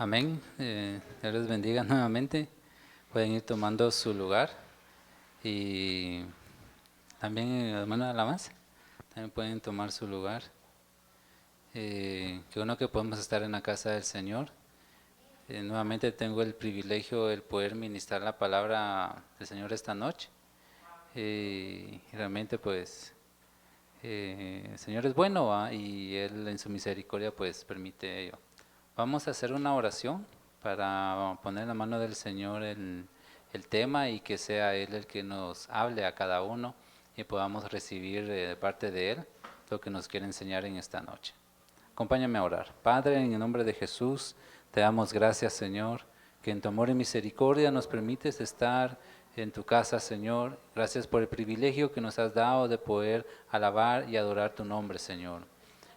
Amén. Dios les bendiga nuevamente. Pueden ir tomando su lugar. Y también, hermano Alamas, también pueden tomar su lugar. Qué bueno que podemos estar en la casa del Señor. Nuevamente tengo el privilegio el poder ministrar la palabra del Señor esta noche. Y realmente pues el Señor es bueno, ¿va? Y Él en su misericordia pues permite ello. Vamos a hacer una oración para poner en la mano del Señor el tema y que sea Él el que nos hable a cada uno y podamos recibir de parte de Él lo que nos quiere enseñar en esta noche. Acompáñame a orar. Padre, en el nombre de Jesús, te damos gracias, Señor, que en tu amor y misericordia nos permites estar en tu casa, Señor. Gracias por el privilegio que nos has dado de poder alabar y adorar tu nombre, Señor.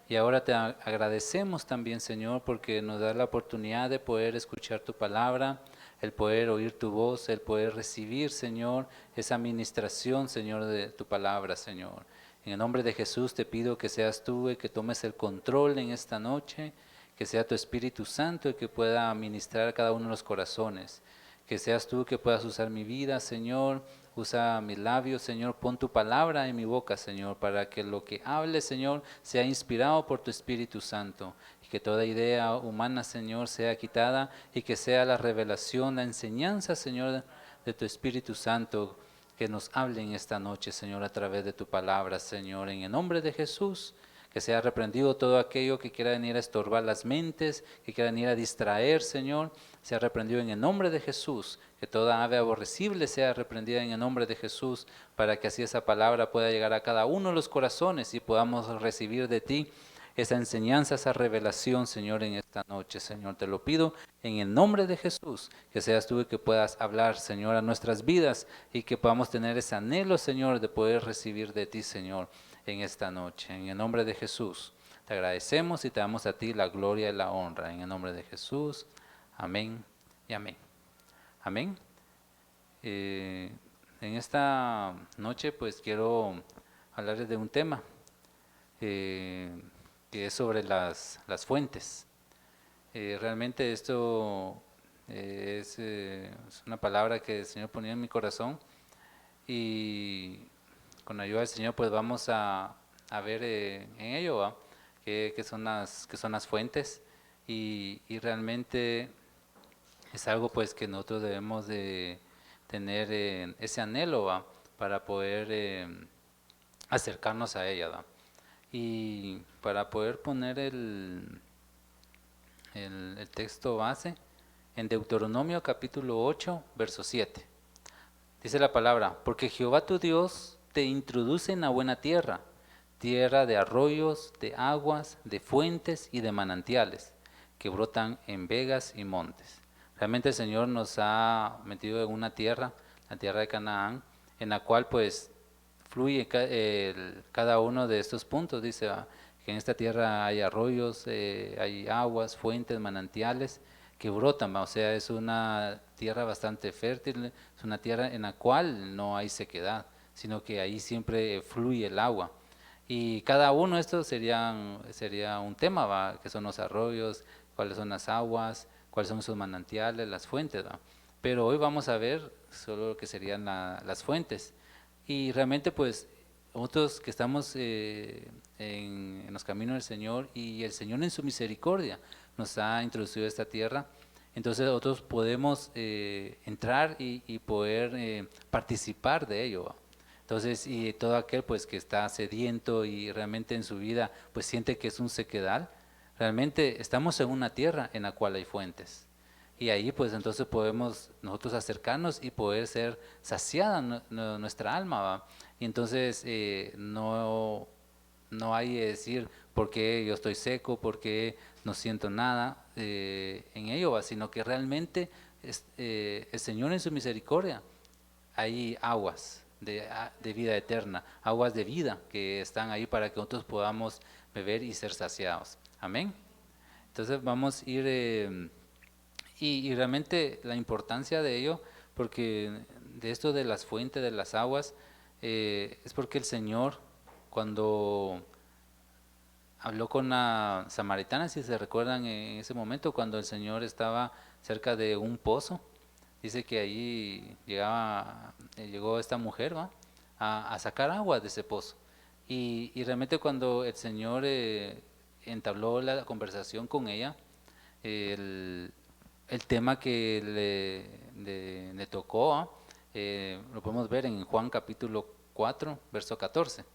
Y ahora te agradecemos también, Señor, porque nos da la oportunidad de poder escuchar tu palabra, el poder oír tu voz, el poder recibir, Señor, esa administración, Señor, de tu palabra, Señor. En el nombre de Jesús te pido que seas tú el que tomes el control en esta noche, que sea tu Espíritu Santo el que pueda ministrar a cada uno de los corazones. Que seas tú que puedas usar mi vida, Señor. Usa mis labios, Señor. Pon tu palabra en mi boca, Señor, para que lo que hable, Señor, sea inspirado por tu Espíritu Santo. Y que toda idea humana, Señor, sea quitada y que sea la revelación, la enseñanza, Señor, de tu Espíritu Santo que nos hable en esta noche, Señor, a través de tu palabra, Señor, en el nombre de Jesús. Que sea reprendido todo aquello que quiera venir a estorbar las mentes, que quiera venir a distraer, Señor, sea reprendido en el nombre de Jesús. Que toda ave aborrecible sea reprendida en el nombre de Jesús, para que así esa palabra pueda llegar a cada uno de los corazones y podamos recibir de ti esa enseñanza, esa revelación, Señor, en esta noche. Señor, te lo pido en el nombre de Jesús, que seas tú el que puedas hablar, Señor, a nuestras vidas y que podamos tener ese anhelo, Señor, de poder recibir de ti, Señor, en esta noche. En el nombre de Jesús, te agradecemos y te damos a ti la gloria y la honra. En el nombre de Jesús, amén y amén. Amén. En esta noche, pues quiero hablarles de un tema. Que es sobre las fuentes. Realmente esto es una palabra que el Señor ponía en mi corazón y con la ayuda del Señor pues vamos a ver en ello qué son las fuentes y realmente es algo pues que nosotros debemos de tener ese anhelo para poder acercarnos a ella. Y para poder poner el texto base, en Deuteronomio capítulo 8, verso 7, dice la palabra: porque Jehová tu Dios te introduce en la buena tierra, tierra de arroyos, de aguas, de fuentes y de manantiales, que brotan en vegas y montes. Realmente el Señor nos ha metido en una tierra, la tierra de Canaán, en la cual pues fluye cada uno de estos puntos. Dice que en esta tierra hay arroyos, hay aguas, fuentes, manantiales que brotan, o sea, es una tierra bastante fértil, es una tierra en la cual no hay sequedad, sino que ahí siempre fluye el agua. Y cada uno de estos sería un tema, ¿va? Que son los arroyos, cuáles son las aguas, cuáles son sus manantiales, las fuentes, ¿va? Pero hoy vamos a ver solo lo que serían las fuentes. Y realmente pues nosotros que estamos en los caminos del Señor y el Señor en su misericordia nos ha introducido a esta tierra, entonces nosotros podemos entrar y poder participar de ello, ¿va? Entonces, y todo aquel pues que está sediento y realmente en su vida pues siente que es un sequedal, realmente estamos en una tierra en la cual hay fuentes. Y ahí pues entonces podemos nosotros acercarnos y poder ser saciada nuestra alma, ¿va? Y entonces no hay que decir por qué yo estoy seco, por qué no siento nada en ello, ¿va? Sino que realmente el Señor en su misericordia hay aguas de vida eterna, aguas de vida que están ahí para que nosotros podamos beber y ser saciados. Amén. Entonces vamos a ir, y realmente la importancia de ello, porque de esto de las fuentes, de las aguas, es porque el Señor, cuando habló con la samaritana, si se recuerdan en ese momento, cuando el Señor estaba cerca de un pozo. Dice que allí llegó esta mujer, ¿va? A sacar agua de ese pozo. Y realmente cuando el Señor entabló la conversación con ella, el, el tema que le tocó, ¿va? Lo podemos ver en Juan capítulo 4, verso 14.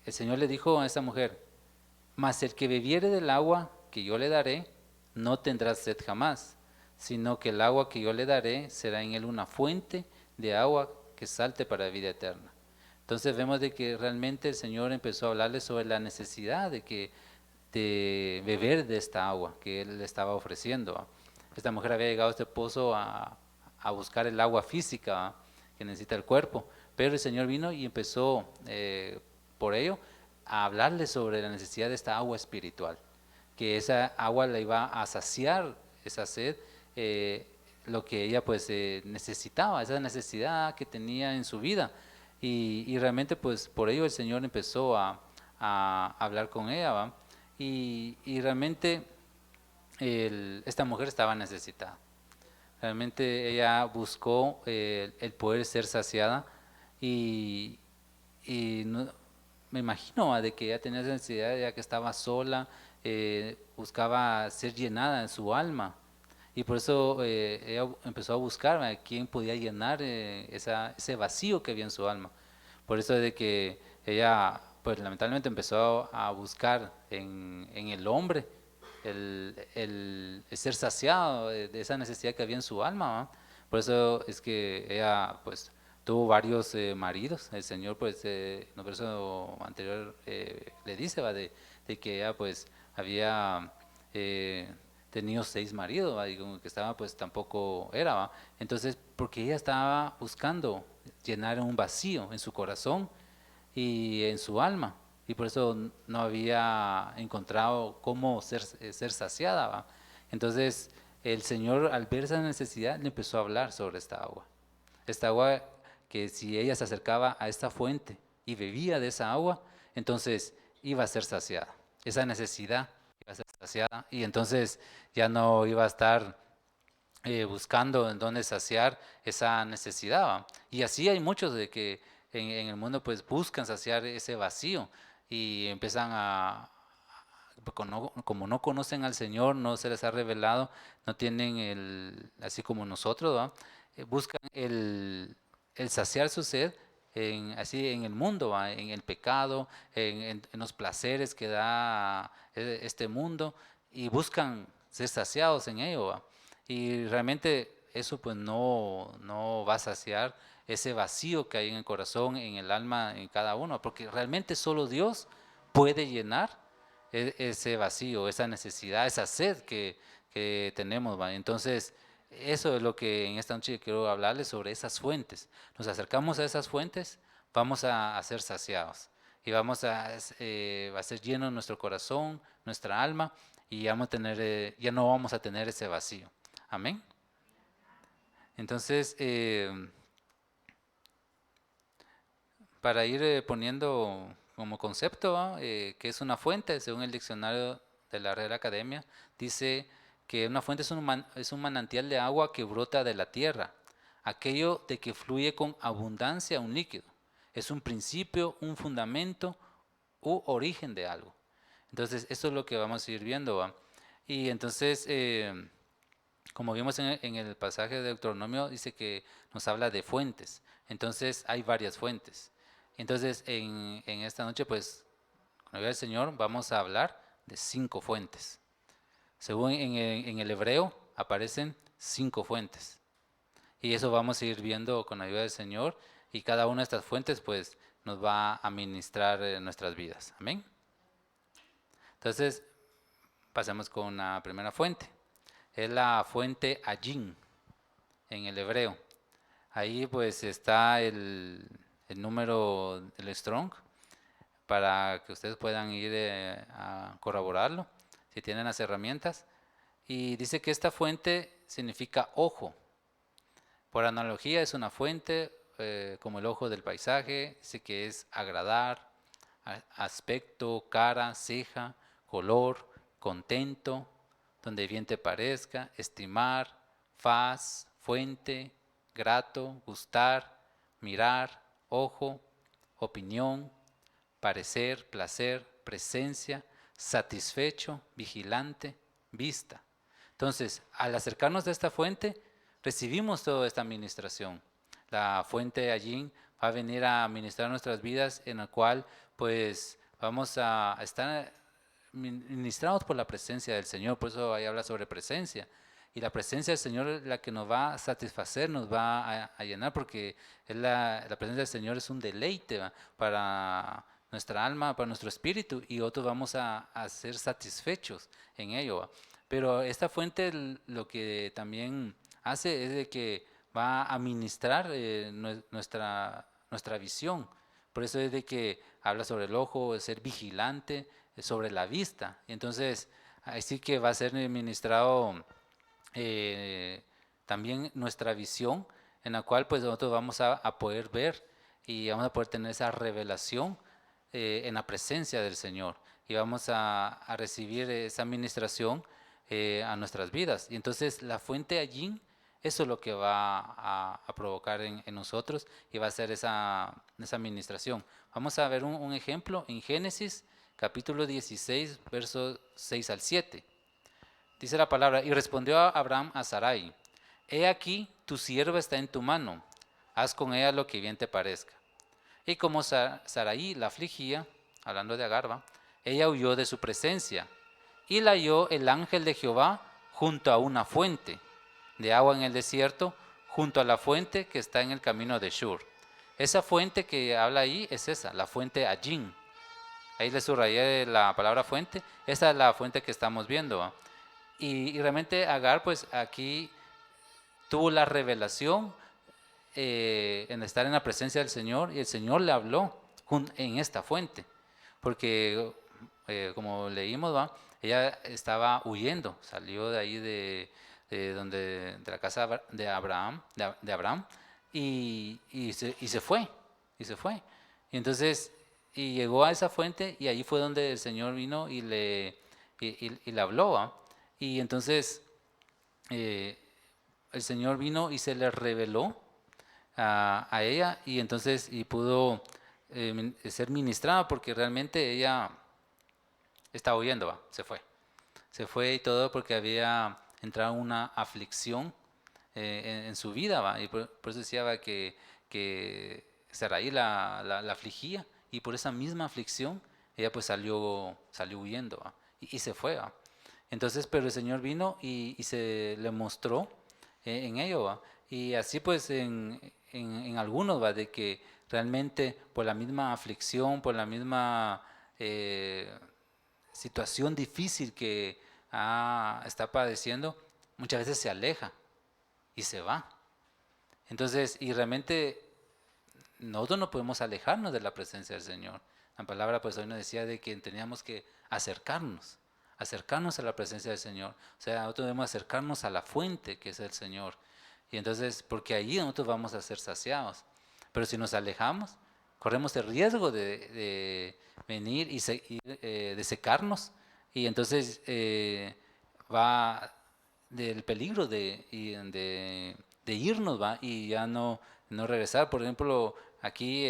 El Señor le dijo a esta mujer: mas el que bebiere del agua que yo le daré, no tendrá sed jamás, sino que el agua que yo le daré será en él una fuente de agua que salte para vida eterna. Entonces vemos de que realmente el Señor empezó a hablarle sobre la necesidad de beber de esta agua que Él le estaba ofreciendo. Esta mujer había llegado a este pozo a buscar el agua física que necesita el cuerpo, pero el Señor vino y empezó por ello a hablarle sobre la necesidad de esta agua espiritual, que esa agua la iba a saciar esa sed, lo que ella pues necesitaba, esa necesidad que tenía en su vida. Y realmente pues por ello el Señor empezó a hablar con ella, ¿va? Y realmente esta mujer estaba necesitada. Realmente ella buscó el poder ser saciada y, me imagino de que ella tenía esa necesidad, ya que estaba sola, buscaba ser llenada en su alma. Y por eso ella empezó a buscar a quién podía llenar ese vacío que había en su alma. Por eso de que ella, pues lamentablemente empezó a buscar en el hombre el ser saciado de esa necesidad que había en su alma, ¿va? Por eso es que ella, pues, tuvo varios maridos. El Señor, pues, en el verso anterior le dice, ¿va? De que ella, pues, había tenido 6 maridos, ¿va? Y como que estaba, pues, tampoco era, ¿va? Entonces, porque ella estaba buscando llenar un vacío en su corazón y en su alma, y por eso no había encontrado cómo ser saciada, ¿va? Entonces el Señor, al ver esa necesidad, le empezó a hablar sobre esta agua que si ella se acercaba a esta fuente y bebía de esa agua, entonces iba a ser saciada, esa necesidad iba a ser saciada, y entonces ya no iba a estar buscando en dónde saciar esa necesidad, ¿va? Y así hay muchos de que en el mundo pues buscan saciar ese vacío y empiezan como no conocen al Señor, no se les ha revelado, no tienen así como nosotros, ¿va? Buscan el saciar su sed así en el mundo, ¿va? En el pecado, en los placeres que da este mundo, y buscan ser saciados en ello, ¿va? Y realmente eso pues no va a saciar ese vacío que hay en el corazón, en el alma, en cada uno, porque realmente solo Dios puede llenar ese vacío, esa necesidad, esa sed que tenemos, ¿va? Entonces, eso es lo que en esta noche quiero hablarles sobre esas fuentes. Nos acercamos a esas fuentes, vamos a ser saciados y va a ser lleno nuestro corazón, nuestra alma, y vamos a tener, ya no vamos a tener ese vacío. Amén. Entonces, para ir poniendo como concepto, ¿va? Que es una fuente, según el diccionario de la Real Academia, dice que una fuente es un manantial de agua que brota de la tierra, aquello de que fluye con abundancia un líquido. Es un principio, un fundamento u origen de algo. Entonces, esto es lo que vamos a ir viendo, ¿va? Y entonces, como vimos en el pasaje de Deuteronomio, dice que nos habla de fuentes. Entonces, hay varias fuentes. Entonces, en esta noche, pues, con la ayuda del Señor, vamos a hablar de 5 fuentes. Según en el hebreo, aparecen 5 fuentes. Y eso vamos a ir viendo con la ayuda del Señor. Y cada una de estas fuentes, pues, nos va a ministrar nuestras vidas. Amén. Entonces, pasemos con la primera fuente. Es la fuente Ayin en el hebreo. Ahí pues está el número del Strong para que ustedes puedan ir a corroborarlo si tienen las herramientas. Y dice que esta fuente significa ojo. Por analogía es una fuente como el ojo del paisaje, dice que es agradar, aspecto, cara, ceja, color, contento, donde bien te parezca, estimar, faz, fuente, grato, gustar, mirar, ojo, opinión, parecer, placer, presencia, satisfecho, vigilante, vista. Entonces, al acercarnos a esta fuente, recibimos toda esta administración. La fuente allí va a venir a administrar nuestras vidas, en la cual pues vamos a estar ministrados por la presencia del Señor. Por eso ahí habla sobre presencia. Y la presencia del Señor es la que nos va a satisfacer, nos va a llenar, porque es la presencia del Señor es un deleite, ¿va?, para nuestra alma, para nuestro espíritu, y otros vamos a ser satisfechos en ello, ¿va? Pero esta fuente lo que también hace es de que va a ministrar nuestra visión. Por eso es de que habla sobre el ojo, de ser vigilante, sobre la vista. Entonces, así que va a ser ministrado también nuestra visión, en la cual pues nosotros vamos a poder ver y vamos a poder tener esa revelación en la presencia del Señor, y vamos a recibir esa administración a nuestras vidas. Y entonces la fuente allí, eso es lo que va a provocar en nosotros, y va a ser esa administración. Vamos a ver un ejemplo en Génesis capítulo 16, versos 6 al 7. Dice la palabra: y respondió Abraham a Sarai: he aquí, tu sierva está en tu mano, haz con ella lo que bien te parezca. Y como Sarai la afligía, hablando de Agar, ella huyó de su presencia, y la halló el ángel de Jehová junto a una fuente de agua en el desierto, junto a la fuente que está en el camino de Shur. Esa fuente que habla ahí es esa, la fuente Allín. Ahí le subrayé la palabra fuente. Esa es la fuente que estamos viendo, ¿va? Y realmente Agar, pues aquí tuvo la revelación en estar en la presencia del Señor, y el Señor le habló en esta fuente, porque como leímos, ¿va?, ella estaba huyendo, salió de ahí de la casa de Abraham, y se fue, y se fue. Y entonces, y llegó a esa fuente, y ahí fue donde el Señor vino y le habló, ¿va? Y entonces el Señor vino y se le reveló a ella, y entonces y pudo ser ministrada, porque realmente ella estaba huyendo, ¿va? Se fue y todo porque había entrado una aflicción en su vida, ¿va? Y por eso decía, ¿va?, que Sarai la afligía, y por esa misma aflicción ella pues salió huyendo, ¿va? Y se fue, ¿va? Entonces, pero el Señor vino y se le mostró en ello, ¿va? Y así pues en algunos, ¿va?, de que realmente por la misma aflicción, por la misma situación difícil que está padeciendo, muchas veces se aleja y se va. Entonces, y realmente nosotros no podemos alejarnos de la presencia del Señor. La palabra pues hoy nos decía de que teníamos que acercarnos a la presencia del Señor. O sea, nosotros debemos acercarnos a la fuente que es el Señor. Y entonces, porque allí nosotros vamos a ser saciados. Pero si nos alejamos, corremos el riesgo de venir y de secarnos. Y entonces va del peligro de irnos, va, y ya no regresar. Por ejemplo, aquí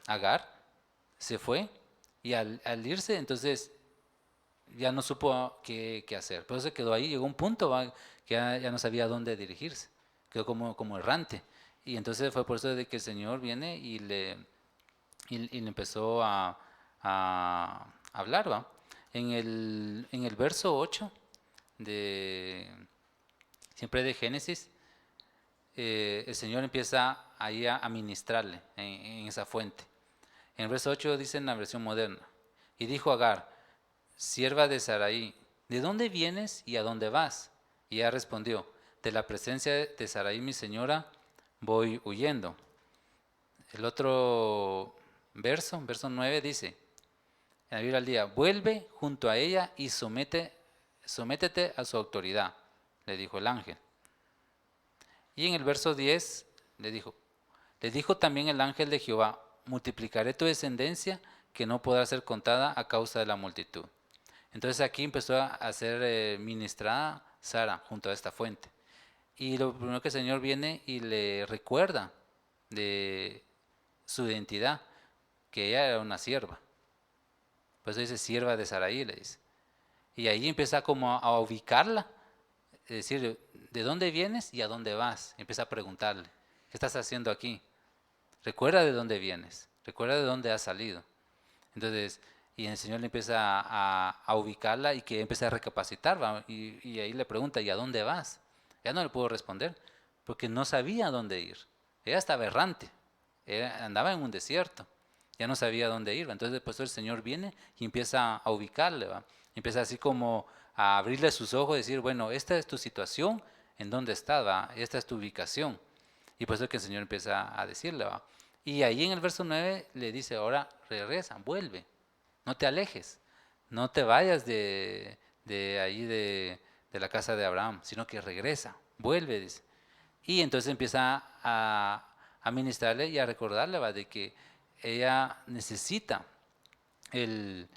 Agar se fue, y al irse, entonces ya no supo qué hacer. Por eso se quedó ahí, llegó un punto, ¿va?, que ya no sabía dónde dirigirse, quedó como errante. Y entonces fue por eso de que el Señor viene y le empezó a hablar, ¿va? En el verso 8 de siempre de Génesis, el Señor empieza ahí a ministrarle en esa fuente. En el verso 8 dice en la versión moderna: y dijo Agar, sierva de Sarai, ¿de dónde vienes y a dónde vas? Y ella respondió: de la presencia de Sarai mi señora voy huyendo. El otro verso 9 dice en la Biblia al día: vuelve junto a ella y sométete a su autoridad, le dijo el ángel. Y en el verso 10 le dijo también el ángel de Jehová: multiplicaré tu descendencia que no podrá ser contada a causa de la multitud. Entonces aquí empezó a ser ministrada Sara junto a esta fuente. Y lo primero que el Señor viene y le recuerda de su identidad, que ella era una sierva. Por eso dice sierva de Sarai, le dice. Y ahí empieza como a ubicarla, es decir, ¿de dónde vienes y a dónde vas? Empieza a preguntarle, ¿qué estás haciendo aquí? Recuerda de dónde vienes, recuerda de dónde has salido. Entonces, y el Señor le empieza a ubicarla y que empieza a recapacitar, ¿va? Y ahí le pregunta, ¿y a dónde vas? Ella no le pudo responder, porque no sabía a dónde ir. Ella estaba errante, andaba en un desierto, ya no sabía a dónde ir. Entonces después el Señor viene y empieza a ubicarle, ¿va? Empieza así como a abrirle sus ojos y decir, bueno, esta es tu situación, ¿en dónde estás? ¿Va? Esta es tu ubicación. Y por eso es que el Señor empieza a decirle, ¿va? Y ahí en el verso 9 le dice, ahora regresa, vuelve, no te alejes, no te vayas de ahí de la casa de Abraham, sino que regresa, vuelve, dice. Y entonces empieza a ministrarle y a recordarle, ¿va? De que ella necesita el,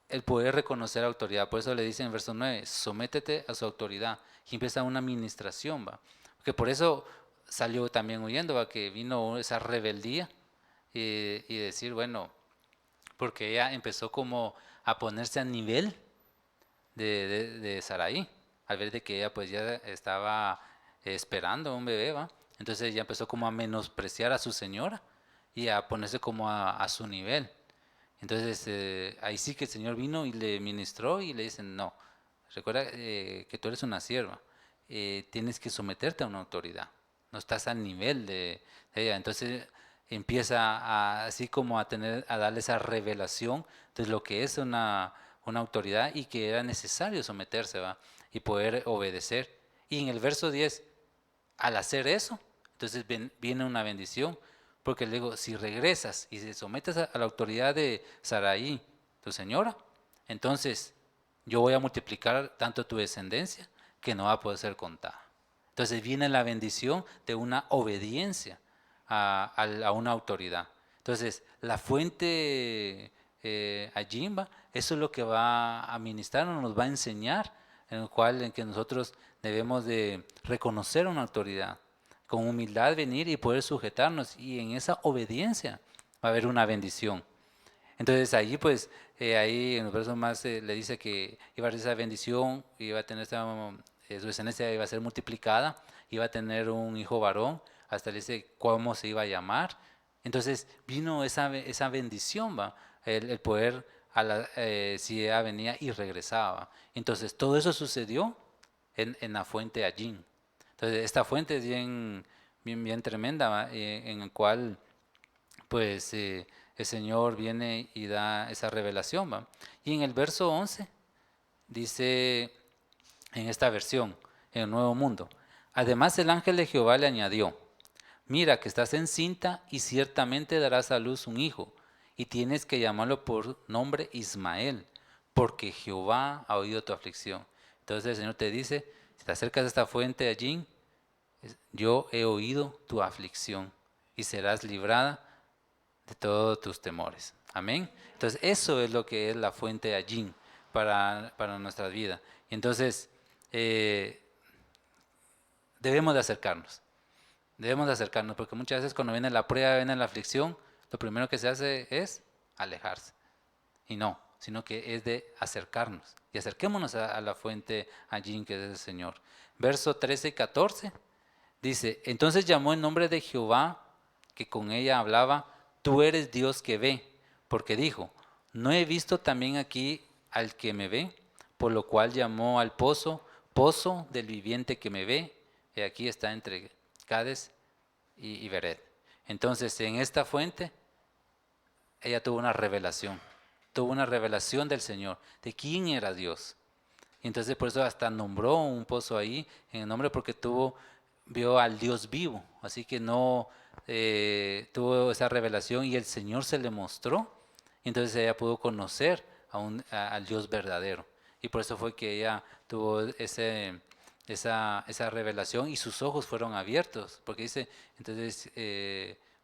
el poder reconocer autoridad. Por eso le dice en verso 9, sométete a su autoridad. Y empieza una administración, ¿va? Porque por eso salió también huyendo, ¿va? Que vino esa rebeldía y decir, bueno, porque ella empezó como a ponerse a nivel de Saraí, al ver de que ella pues ya estaba esperando un bebé, ¿va? Entonces ella empezó como a menospreciar a su señora y a ponerse como a su nivel. Entonces ahí sí que el Señor vino y le ministró y le dicen, no, recuerda que tú eres una sierva, tienes que someterte a una autoridad, no estás al nivel de ella. Entonces empieza así como a darle esa revelación de lo que es una autoridad y que era necesario someterse, ¿va? Y poder obedecer. Y en el verso 10, al hacer eso, entonces viene una bendición, porque le digo, si regresas y te sometes a la autoridad de Saraí, tu señora, entonces yo voy a multiplicar tanto tu descendencia que no va a poder ser contada. Entonces viene la bendición de una obediencia a una autoridad. Entonces, la fuente Ayimba, eso es lo que va a ministrarnos, nos va a enseñar, en que nosotros debemos de reconocer una autoridad, con humildad venir y poder sujetarnos, y en esa obediencia va a haber una bendición. Entonces ahí pues, ahí en los versos más le dice que iba a recibir esa bendición, iba a tener su descendencia iba a ser multiplicada, iba a tener un hijo varón, hasta le dice cómo se iba a llamar. Entonces vino esa bendición, ¿va? El poder, si ella venía y regresaba. Entonces todo eso sucedió en la fuente Allín. Entonces esta fuente es bien tremenda, ¿va? En el cual pues el Señor viene y da esa revelación, ¿va? Y en el verso 11 dice, en esta versión, en el Nuevo Mundo, además el ángel de Jehová le añadió, mira que estás encinta y ciertamente darás a luz un hijo, y tienes que llamarlo por nombre Ismael, porque Jehová ha oído tu aflicción. Entonces el Señor te dice, si te acercas a esta fuente allí, yo he oído tu aflicción y serás librada de todos tus temores. Amén. Entonces eso es lo que es la fuente allí para nuestra vida. Y entonces debemos de acercarnos. Debemos de acercarnos porque muchas veces cuando viene la prueba, viene la aflicción, lo primero que se hace es alejarse. Y no, sino que es de acercarnos. Y acerquémonos a la fuente allí que es el Señor. Verso 13 y 14 dice, entonces llamó el nombre de Jehová que con ella hablaba, tú eres Dios que ve, porque dijo, ¿no he visto también aquí al que me ve? Por lo cual llamó al pozo, pozo del viviente que me ve, y aquí está entre Cades y Bered. Entonces en esta fuente ella tuvo una revelación del Señor, de quién era Dios. Y entonces por eso hasta nombró un pozo ahí en el nombre porque vio al Dios vivo, así que no tuvo esa revelación y el Señor se le mostró, y entonces ella pudo conocer al Dios verdadero. Y por eso fue que ella tuvo esa revelación y sus ojos fueron abiertos, porque dice, entonces,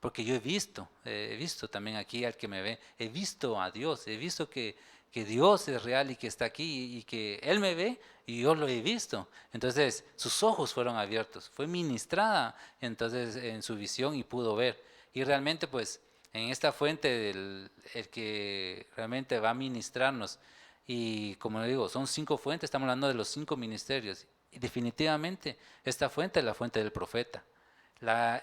porque yo he visto también aquí al que me ve, he visto a Dios, he visto que Dios es real y que está aquí y que Él me ve y yo lo he visto. Entonces sus ojos fueron abiertos, fue ministrada entonces en su visión y pudo ver. Y realmente pues en esta fuente el que realmente va a ministrarnos, y como le digo, son 5 fuentes, estamos hablando de los 5 ministerios. Y definitivamente esta fuente es la fuente del profeta.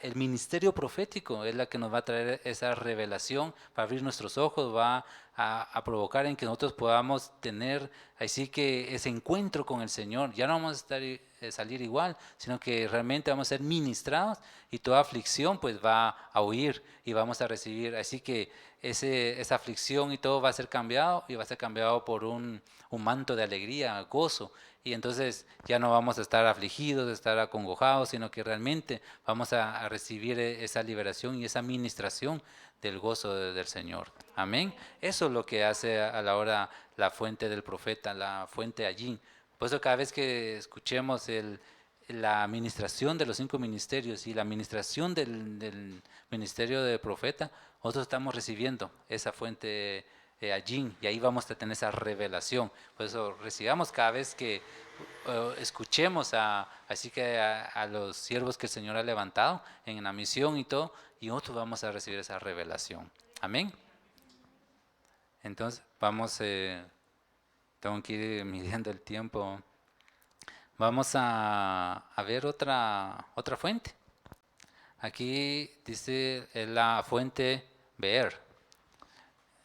El ministerio profético es la que nos va a traer esa revelación, va a abrir nuestros ojos, va a provocar en que nosotros podamos tener así que ese encuentro con el Señor. Ya no vamos a salir igual, sino que realmente vamos a ser ministrados y toda aflicción pues va a huir y vamos a recibir. Así que esa aflicción y todo va a ser cambiado y va a ser cambiado por un manto de alegría, gozo. Y entonces ya no vamos a estar afligidos, a estar acongojados, sino que realmente vamos a recibir esa liberación y esa ministración del gozo del Señor. Amén. Eso es lo que hace a la hora la fuente del profeta, la fuente allí. Por eso cada vez que escuchemos la administración de los 5 ministerios y la administración del ministerio del profeta, nosotros estamos recibiendo esa fuente allí, y ahí vamos a tener esa revelación. Por eso recibamos cada vez que escuchemos así que a los siervos que el Señor ha levantado en la misión y todo, y nosotros vamos a recibir esa revelación. Amén. Entonces vamos, tengo que ir midiendo el tiempo. Vamos a ver otra fuente. Aquí dice la fuente Beer.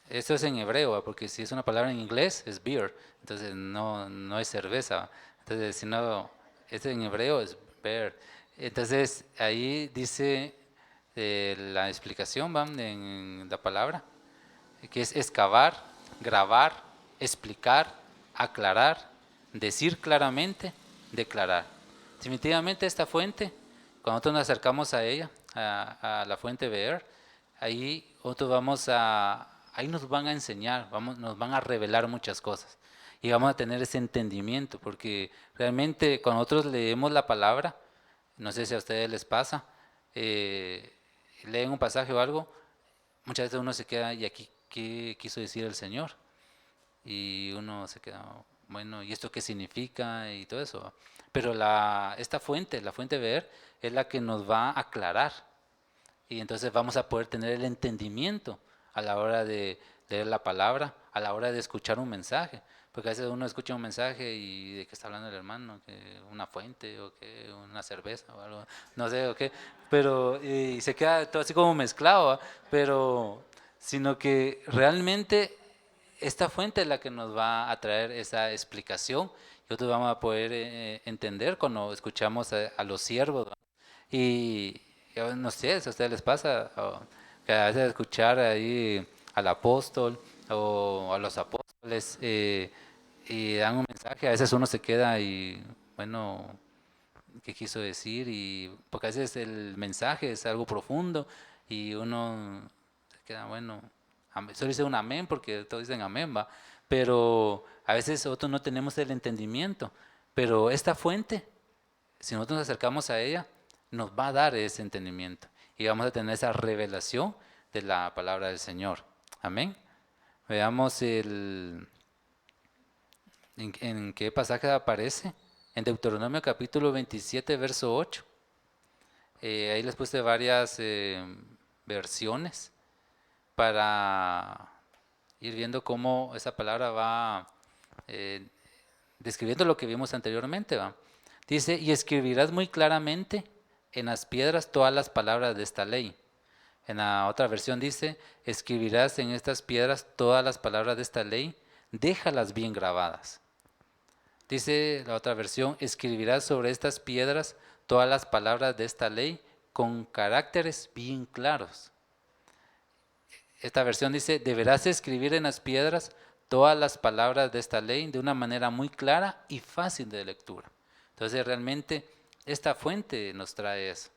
Esto es en hebreo, porque si es una palabra en inglés es beer, entonces no es cerveza. Entonces, si no, esto en hebreo es beer. Entonces, ahí dice la explicación, ¿van? En la palabra, que es excavar, grabar, explicar, aclarar, decir claramente, declarar. Definitivamente esta fuente, cuando nosotros nos acercamos a ella, a la fuente Beer, ahí nosotros ahí nos van a enseñar, nos van a revelar muchas cosas y vamos a tener ese entendimiento, porque realmente cuando nosotros leemos la palabra, no sé si a ustedes les pasa, leen un pasaje o algo, muchas veces uno se queda, ¿y aquí qué quiso decir el Señor? Y uno se queda, bueno, ¿y esto qué significa? Y todo eso. Pero esta fuente, la fuente ver, es la que nos va a aclarar. Y entonces vamos a poder tener el entendimiento a la hora de leer la palabra, a la hora de escuchar un mensaje. Porque a veces uno escucha un mensaje y de qué está hablando el hermano, que una fuente o que una cerveza o algo, no sé o qué, pero y se queda todo así como mezclado, ¿va? Pero sino que realmente esta fuente es la que nos va a traer esa explicación y nosotros vamos a poder entender cuando escuchamos a los siervos, ¿va? Y yo no sé si a ustedes les pasa, que a veces escuchar ahí al apóstol o a los apóstoles y dan un mensaje, a veces uno se queda y, bueno, ¿qué quiso decir? Y porque a veces el mensaje es algo profundo y uno se queda, bueno, solo dice un amén porque todos dicen amén, va, pero a veces nosotros no tenemos el entendimiento, pero esta fuente, si nosotros nos acercamos a ella, nos va a dar ese entendimiento y vamos a tener esa revelación de la palabra del Señor. Amén. Veamos en qué pasaje aparece. En Deuteronomio capítulo 27, verso 8. Ahí les puse varias versiones para ir viendo cómo esa palabra va eh, describiendo lo que vimos anteriormente, ¿va? Dice, y escribirás muy claramente en las piedras todas las palabras de esta ley. En la otra versión dice, escribirás en estas piedras todas las palabras de esta ley, déjalas bien grabadas. Dice la otra versión, escribirás sobre estas piedras todas las palabras de esta ley con caracteres bien claros. Esta versión dice, deberás escribir en las piedras todas las palabras de esta ley de una manera muy clara y fácil de lectura. Entonces realmente esta fuente nos trae eso.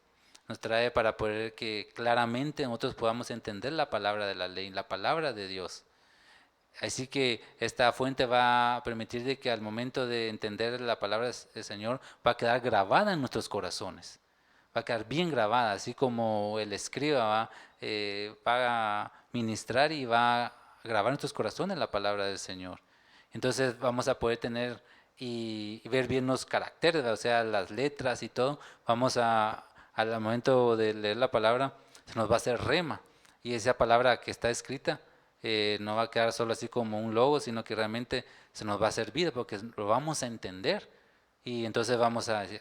Nos trae para poder que claramente nosotros podamos entender la palabra de la ley, la palabra de Dios. Así que esta fuente va a permitir de que al momento de entender la palabra del Señor va a quedar grabada en nuestros corazones. va a quedar bien grabada, así como el escriba va a ministrar y va a grabar en nuestros corazones la palabra del Señor. Entonces vamos a poder tener y ver bien los caracteres, o sea, las letras y todo. Vamos al momento de leer la palabra, se nos va a hacer rema. Y esa palabra que está escrita no va a quedar solo así como un logo, sino que realmente se nos va a servir porque lo vamos a entender. Y entonces vamos a decir,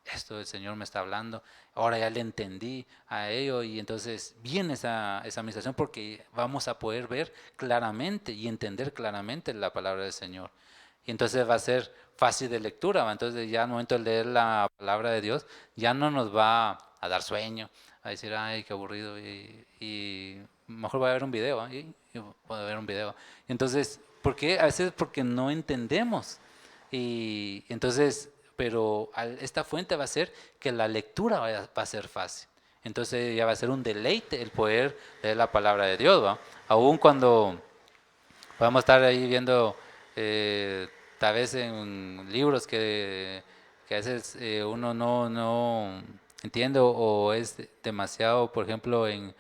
esto el Señor me está hablando, ahora ya le entendí a ello, y entonces viene esa administración porque vamos a poder ver claramente y entender claramente la palabra del Señor. Y entonces va a ser fácil de lectura, ¿va? Entonces ya al momento de leer la palabra de Dios, ya no nos va a dar sueño, a decir, ay, qué aburrido, y mejor voy a ver un video, y voy a ver un video. Entonces, ¿por qué? A veces porque no entendemos. Y entonces, pero esta fuente va a ser que la lectura va a ser fácil. Entonces ya va a ser un deleite el poder leer la palabra de Dios, ¿va? Aún cuando podamos estar ahí viendo, tal vez en libros que a veces uno no entiende o es demasiado, por ejemplo, en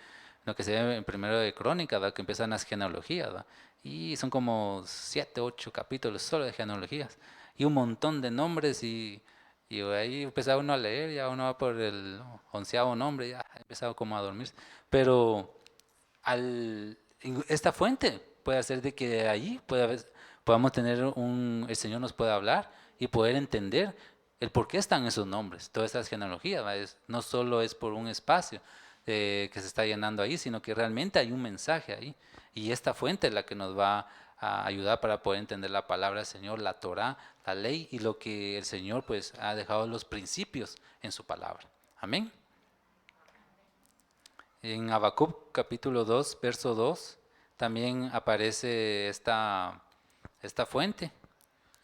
lo que se ve en Primero de Crónica, ¿va? Que empiezan las genealogías, ¿va? Y son como 7, 8 capítulos solo de genealogías y un montón de nombres, y ahí empezaba uno a leer, ya uno va por el 11º nombre, ya empezaba como a dormirse. Pero esta fuente puede hacer de que allí podamos tener el Señor nos pueda hablar y poder entender el por qué están esos nombres, todas estas genealogías, ¿va? No solo es por un espacio que se está llenando ahí, sino que realmente hay un mensaje ahí. Y esta fuente es la que nos va a ayudar para poder entender la palabra del Señor, la Torá, la ley y lo que el Señor pues ha dejado los principios en su palabra. Amén. En Habacuc capítulo 2, verso 2, también aparece esta fuente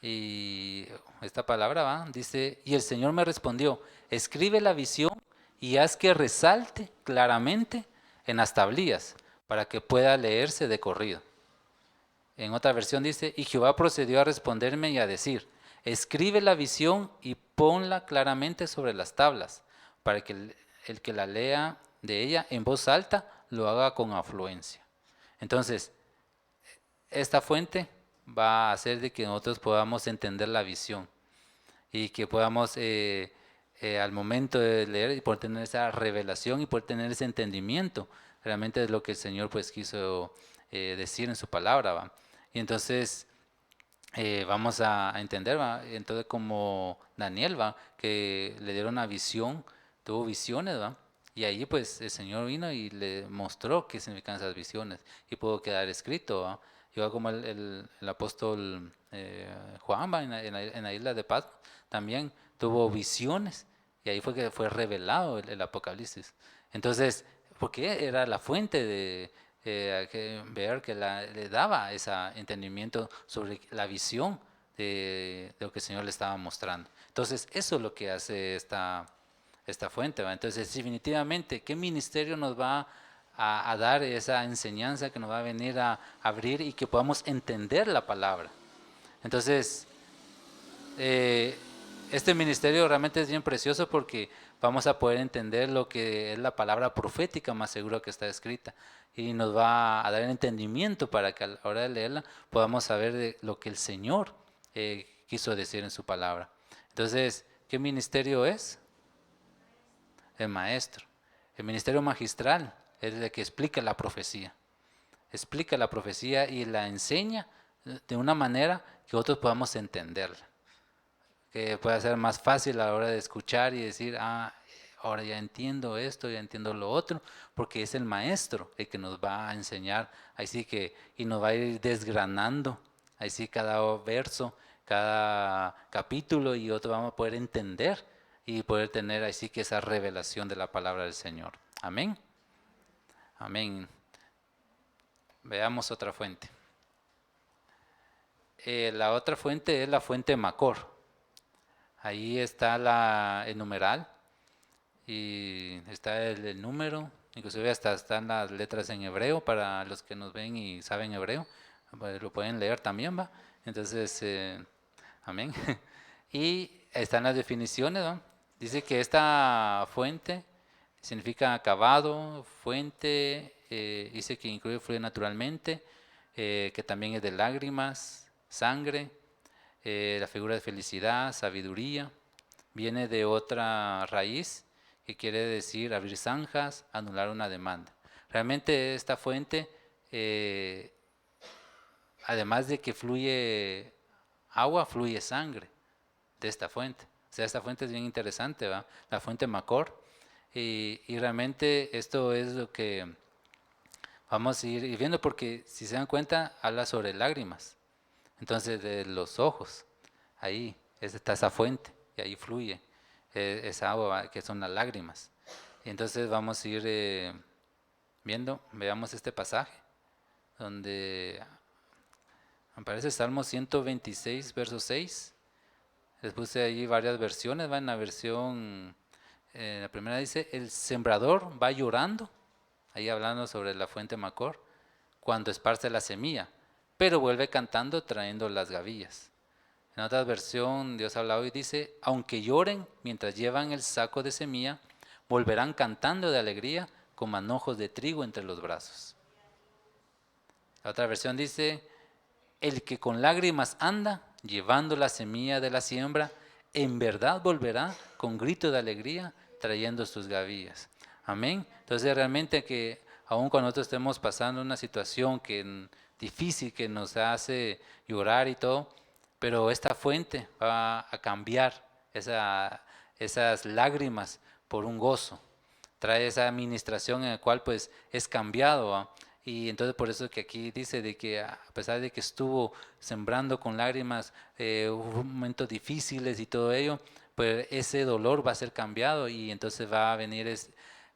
y esta palabra dice, y el Señor me respondió, escribe la visión y haz que resalte claramente en las tablillas para que pueda leerse de corrido. En otra versión dice, y Jehová procedió a responderme y a decir, escribe la visión y ponla claramente sobre las tablas, para que el que la lea de ella en voz alta lo haga con afluencia. Entonces, esta fuente va a hacer de que nosotros podamos entender la visión y que podamos al momento de leer y poder tener esa revelación y poder tener ese entendimiento realmente de lo que el Señor pues quiso decir en su palabra, ¿va? Y entonces vamos a entender, ¿va? Entonces como Daniel, ¿va? Que le dieron una visión, tuvo visiones, ¿va? Y ahí pues el Señor vino y le mostró qué significan esas visiones y pudo quedar escrito, ¿va? Igual como el apóstol Juan, ¿va? En la isla de Patmos también tuvo visiones y ahí fue que fue revelado el Apocalipsis. Entonces, porque era la fuente de que ver que le daba ese entendimiento sobre la visión de lo que el Señor le estaba mostrando. Entonces, eso es lo que hace esta fuente, ¿va? Entonces, definitivamente, ¿qué ministerio nos va a dar esa enseñanza que nos va a venir a abrir y que podamos entender la palabra? Entonces, este ministerio realmente es bien precioso porque vamos a poder entender lo que es la palabra profética más seguro que está escrita y nos va a dar el entendimiento para que a la hora de leerla podamos saber de lo que el Señor quiso decir en su palabra. Entonces, ¿qué ministerio es? El maestro. El ministerio magistral es el que explica la profecía y la enseña de una manera que otros podamos entenderla, que pueda ser más fácil a la hora de escuchar y decir, ahora ya entiendo esto, ya entiendo lo otro, porque es el maestro el que nos va a enseñar, así que, y nos va a ir desgranando, así cada verso, cada capítulo, y otro vamos a poder entender y poder tener así que esa revelación de la palabra del Señor. Amén. Amén. Veamos otra fuente. La otra fuente es la fuente Macor. Ahí está el numeral y está el número, inclusive hasta están las letras en hebreo para los que nos ven y saben hebreo, pues lo pueden leer también, ¿va? Entonces, amén. Y están las definiciones, ¿va? Dice que esta fuente significa cavado, fuente, dice que incluye fluye naturalmente, que también es de lágrimas, sangre, la figura de felicidad, sabiduría. Viene de otra raíz que quiere decir abrir zanjas, anular una demanda. Realmente esta fuente, eh, además de que fluye agua, fluye sangre de esta fuente. O sea, esta fuente es bien interesante, ¿va? La fuente Macor. Y realmente esto es lo que vamos a ir viendo porque si se dan cuenta, habla sobre lágrimas. Entonces, de los ojos, ahí está esa fuente y ahí fluye esa agua que son las lágrimas. Y entonces vamos a ir viendo, veamos este pasaje, donde aparece Salmo 126, verso 6. Les puse ahí varias versiones, va en la versión, la primera dice, el sembrador va llorando, ahí hablando sobre la fuente Macor, cuando esparce la semilla, pero vuelve cantando trayendo las gavillas. En otra versión, Dios habla hoy, dice, aunque lloren mientras llevan el saco de semilla, volverán cantando de alegría con manojos de trigo entre los brazos. La otra versión dice, el que con lágrimas anda, llevando la semilla de la siembra, en verdad volverá con grito de alegría, trayendo sus gavillas. Amén. Entonces realmente que aun cuando nosotros estemos pasando una situación difícil que nos hace llorar y todo, pero esta fuente va a cambiar esas lágrimas por un gozo. Trae esa administración en la cual pues es cambiado, ¿va? Y entonces por eso que aquí dice de que a pesar de que estuvo sembrando con lágrimas, hubo momentos difíciles y todo ello, pues ese dolor va a ser cambiado y entonces va a venir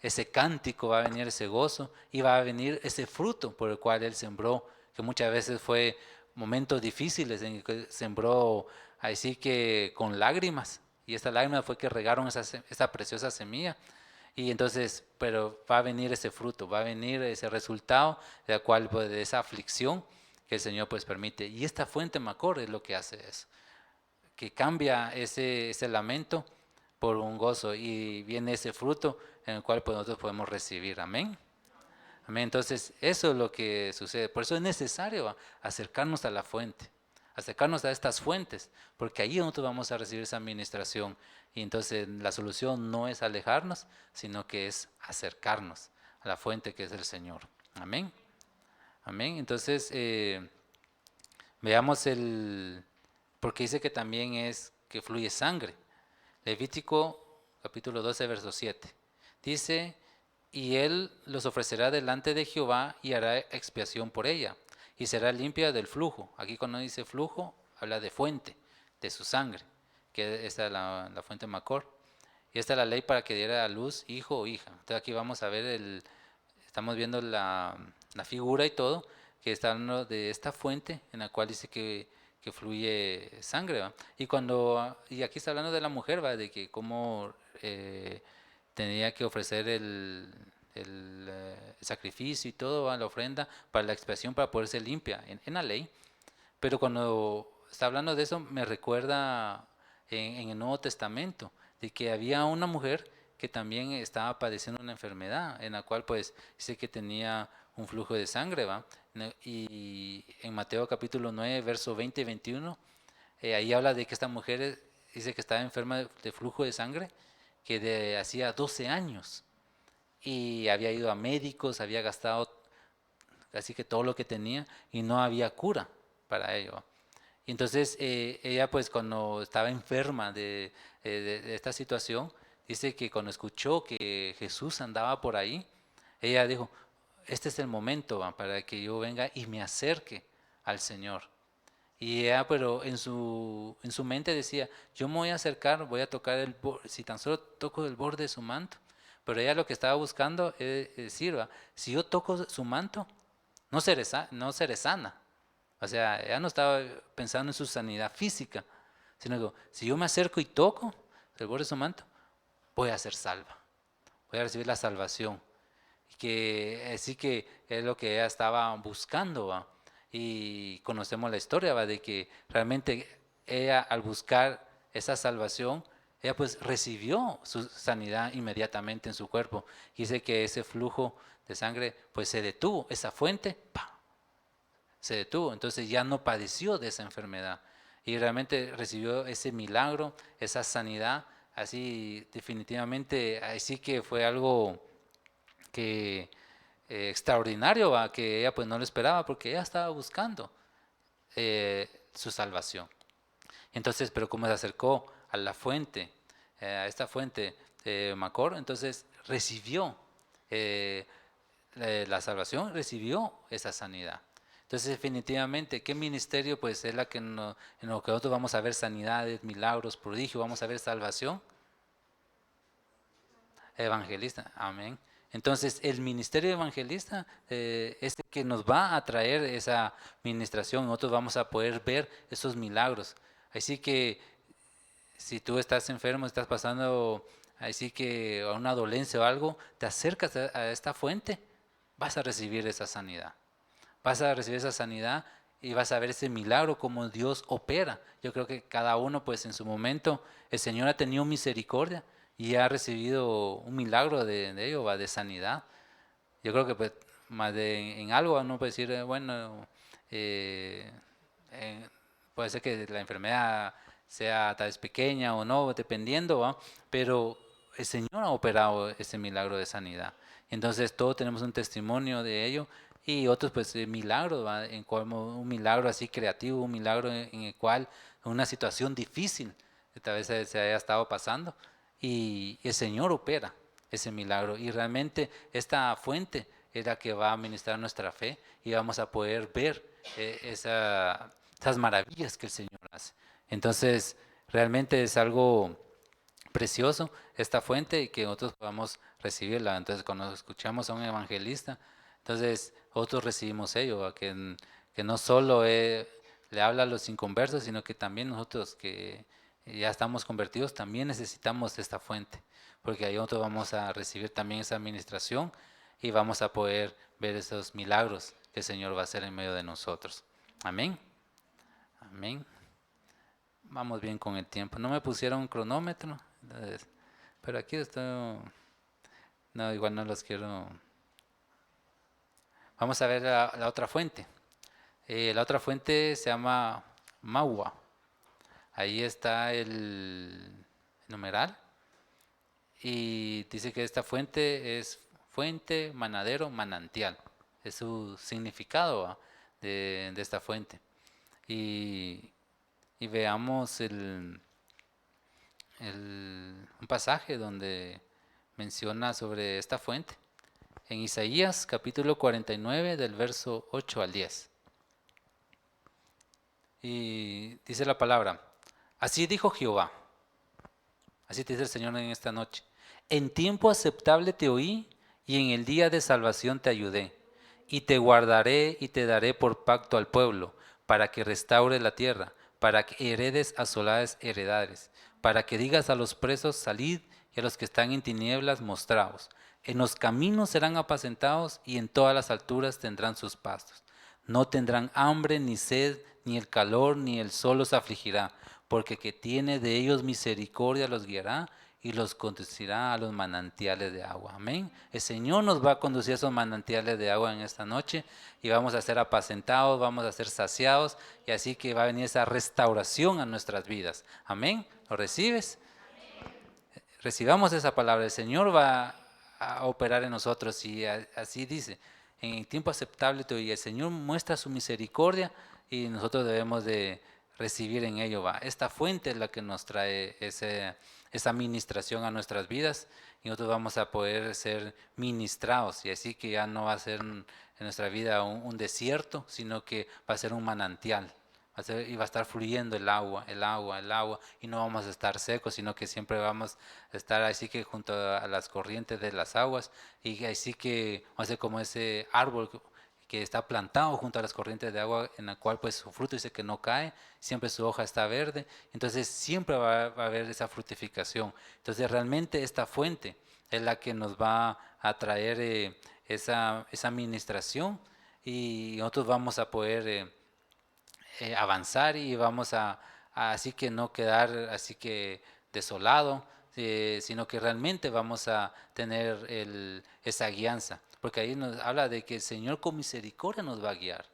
ese cántico, va a venir ese gozo y va a venir ese fruto por el cual él sembró, que muchas veces fue momentos difíciles en que sembró así que con lágrimas y esta lágrima fue que regaron esa preciosa semilla. Y entonces, pero va a venir ese fruto, va a venir ese resultado, de la cual, pues, de esa aflicción que el Señor pues permite. Y esta fuente Macor es lo que hace eso, que cambia ese lamento por un gozo y viene ese fruto en el cual pues nosotros podemos recibir. Amén. Amén. Entonces, eso es lo que sucede. Por eso es necesario acercarnos a la fuente, acercarnos a estas fuentes, porque ahí nosotros vamos a recibir esa administración. Y entonces la solución no es alejarnos, sino que es acercarnos a la fuente que es el Señor. Amén. Amén. Entonces, veamos porque dice que también es que fluye sangre. Levítico capítulo 12, verso 7. Dice, y él los ofrecerá delante de Jehová y hará expiación por ella, y será limpia del flujo. Aquí cuando dice flujo, habla de fuente, de su sangre, que esta es la fuente Macor. Y esta es la ley para que diera a luz hijo o hija. Entonces aquí vamos a ver, estamos viendo la figura y todo, que está hablando de esta fuente en la cual dice que fluye sangre, ¿va? Y aquí está hablando de la mujer, ¿va? De que cómo tenía que ofrecer el sacrificio y todo, ¿va? La ofrenda para la expiación para poder ser limpia en la ley. Pero cuando está hablando de eso, me recuerda en el Nuevo Testamento, de que había una mujer que también estaba padeciendo una enfermedad, en la cual pues dice que tenía un flujo de sangre, ¿va? Y en Mateo capítulo 9, verso 20 y 21, ahí habla de que esta mujer dice que estaba enferma de flujo de sangre, que hacía 12 años, y había ido a médicos, había gastado así que todo lo que tenía, y no había cura para ello. Y entonces ella pues cuando estaba enferma de esta situación, dice que cuando escuchó que Jesús andaba por ahí, ella dijo, este es el momento para que yo venga y me acerque al Señor. Y ella, pero en su mente decía, yo me voy a acercar, voy a tocar si tan solo toco el borde de su manto. Pero ella lo que estaba buscando es decir, si yo toco su manto, no seré sana. O sea, ella no estaba pensando en su sanidad física, sino que si yo me acerco y toco el borde de su manto, voy a ser salva, voy a recibir la salvación. Y que así que es lo que ella estaba buscando, ¿va? Y conocemos la historia, ¿va? De que realmente ella al buscar esa salvación, ella pues recibió su sanidad inmediatamente en su cuerpo. Dice que ese flujo de sangre pues se detuvo, esa fuente, ¡pam!, se detuvo, entonces ya no padeció de esa enfermedad y realmente recibió ese milagro, esa sanidad, así definitivamente, así que fue algo que extraordinario, ¿va?, que ella pues no lo esperaba porque ella estaba buscando su salvación. Entonces, pero como se acercó a la fuente, a esta fuente Macor, entonces recibió eh, la salvación, recibió esa sanidad. Entonces, definitivamente, ¿qué ministerio pues es la que en lo que nosotros vamos a ver sanidades, milagros, prodigios, vamos a ver salvación? Evangelista, amén. Entonces, el ministerio evangelista es el que nos va a traer esa ministración. Nosotros vamos a poder ver esos milagros. Así que si tú estás enfermo, estás pasando así que a una dolencia o algo, te acercas a esta fuente, vas a recibir esa sanidad. Vas a recibir esa sanidad y vas a ver ese milagro como Dios opera. Yo creo que cada uno pues en su momento el Señor ha tenido misericordia y ha recibido un milagro de ello, va, de sanidad. Yo creo que pues más en algo uno puede decir, bueno, eh, eh, puede ser que la enfermedad sea tal vez pequeña o no, dependiendo, ¿va? Pero el Señor ha operado ese milagro de sanidad. Entonces todos tenemos un testimonio de ello y otros pues milagros, ¿va? En como un milagro así creativo, un milagro en el cual una situación difícil que tal vez se haya estado pasando y el Señor opera ese milagro y realmente esta fuente es la que va a ministrar nuestra fe y vamos a poder ver esas maravillas que el Señor hace. Entonces, realmente es algo precioso esta fuente y que nosotros podamos recibirla. Entonces, cuando escuchamos a un evangelista, entonces nosotros recibimos ello, que no solo le habla a los inconversos, sino que también nosotros que ya estamos convertidos, también necesitamos esta fuente, porque ahí nosotros vamos a recibir también esa administración y vamos a poder ver esos milagros que el Señor va a hacer en medio de nosotros. Amén. Amén. Vamos bien con el tiempo. No me pusieron un cronómetro, pero aquí estoy. No, igual no los quiero. Vamos a ver la otra fuente. La otra fuente se llama Magua. Ahí está el numeral. Y dice que esta fuente es fuente, manadero, manantial. Es su significado de esta fuente. Y, y veamos un pasaje donde menciona sobre esta fuente. En Isaías capítulo 49 del verso 8 al 10. Y dice la palabra, así dijo Jehová, así te dice el Señor en esta noche, en tiempo aceptable te oí y en el día de salvación te ayudé, y te guardaré y te daré por pacto al pueblo, para que restaure la tierra, para que heredes asoladas heredades, para que digas a los presos salid y a los que están en tinieblas mostraos. En los caminos serán apacentados y en todas las alturas tendrán sus pastos. No tendrán hambre ni sed, ni el calor, ni el sol los afligirá, porque que tiene de ellos misericordia los guiará y los conducirá a los manantiales de agua. Amén. El Señor nos va a conducir a esos manantiales de agua en esta noche y vamos a ser apacentados, vamos a ser saciados y así que va a venir esa restauración a nuestras vidas. Amén. ¿Lo recibes? Recibamos esa palabra. El Señor va a operar en nosotros y así dice, en el tiempo aceptable y el Señor muestra su misericordia y nosotros debemos de recibir en ello. Va. Esta fuente es la que nos trae esa ministración a nuestras vidas y nosotros vamos a poder ser ministrados y así que ya no va a ser en nuestra vida un desierto, sino que va a ser un manantial. Y va a estar fluyendo el agua, el agua, el agua, y no vamos a estar secos, sino que siempre vamos a estar así que junto a las corrientes de las aguas, y así que va a ser como ese árbol que está plantado junto a las corrientes de agua, en la cual pues su fruto dice que no cae, siempre su hoja está verde, entonces siempre va a haber esa fructificación. Entonces realmente esta fuente es la que nos va a traer esa administración y nosotros vamos a poder avanzar y vamos a así que no quedar así que desolado, sino que realmente vamos a tener esa guianza, porque ahí nos habla de que el Señor con misericordia nos va a guiar,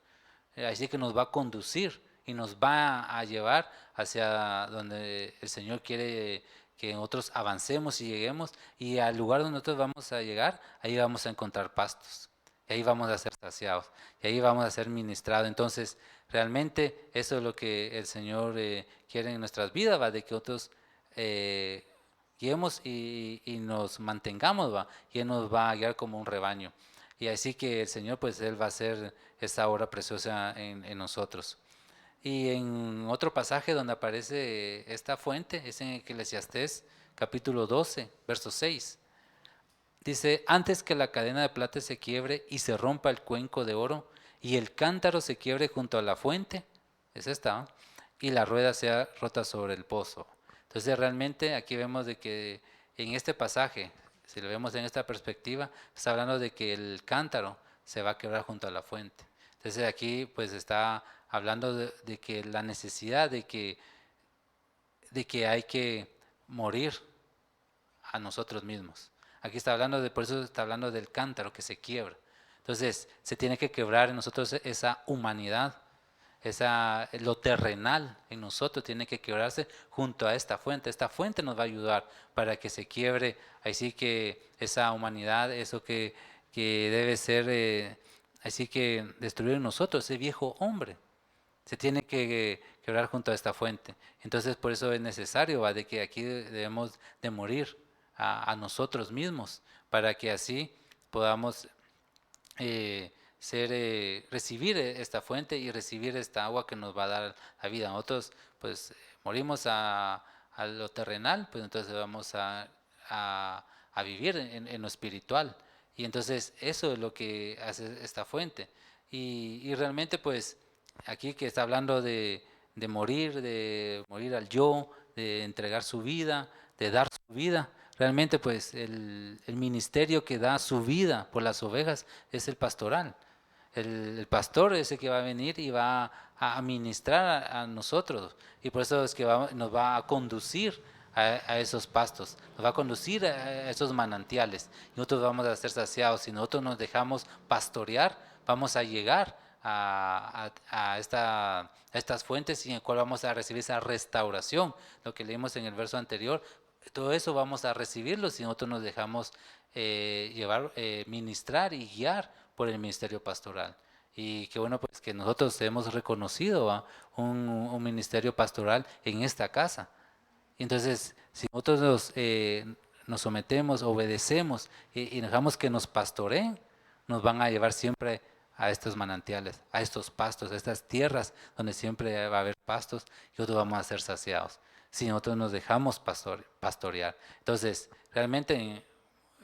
así que nos va a conducir y nos va a llevar hacia donde el Señor quiere que nosotros avancemos y lleguemos, y al lugar donde nosotros vamos a llegar, ahí vamos a encontrar pastos, y ahí vamos a ser saciados, y ahí vamos a ser ministrados. Entonces, realmente eso es lo que el Señor quiere en nuestras vidas, va, de que nosotros guiemos y nos mantengamos, va, y Él nos va a guiar como un rebaño. Y así que el Señor, pues Él va a hacer esa obra preciosa en nosotros. Y en otro pasaje donde aparece esta fuente es en Eclesiastés capítulo 12, verso 6. Dice, antes que la cadena de plata se quiebre y se rompa el cuenco de oro y el cántaro se quiebre junto a la fuente, es esta, ¿no? Y la rueda sea rota sobre el pozo. Entonces realmente aquí vemos de que en este pasaje, si lo vemos en esta perspectiva, está hablando de que el cántaro se va a quebrar junto a la fuente. Entonces aquí pues está hablando de que la necesidad de que hay que morir a nosotros mismos. Aquí está hablando por eso está hablando del cántaro que se quiebra. Entonces, se tiene que quebrar en nosotros esa humanidad, lo terrenal en nosotros tiene que quebrarse junto a esta fuente. Esta fuente nos va a ayudar para que se quiebre, así que esa humanidad, eso que debe ser, así que destruir en nosotros, ese viejo hombre se tiene que quebrar junto a esta fuente. Entonces por eso es necesario, ¿va?, de que aquí debemos de morir a nosotros mismos para que así podamos recibir esta fuente y recibir esta agua que nos va a dar la vida. Nosotros pues morimos a lo terrenal, pues entonces vamos a vivir en lo espiritual. Y entonces eso es lo que hace esta fuente. Y realmente pues aquí que está hablando de morir al yo, de entregar su vida, de dar su vida. Realmente pues el ministerio que da su vida por las ovejas es el pastoral. El pastor es el que va a venir y va a ministrar a nosotros, y por eso es que nos va a conducir a esos pastos, nos va a conducir a esos manantiales, y nosotros vamos a ser saciados. Si nosotros nos dejamos pastorear, vamos a llegar a estas fuentes, y en el cual vamos a recibir esa restauración, lo que leímos en el verso anterior. Todo eso vamos a recibirlo si nosotros nos dejamos ministrar y guiar por el ministerio pastoral. Y qué bueno pues que nosotros hemos reconocido un ministerio pastoral en esta casa. Y entonces, si nosotros nos sometemos, obedecemos y dejamos que nos pastoreen, nos van a llevar siempre a estos manantiales, a estos pastos, a estas tierras donde siempre va a haber pastos, y nosotros vamos a ser saciados si nosotros nos dejamos pastorear. Entonces, realmente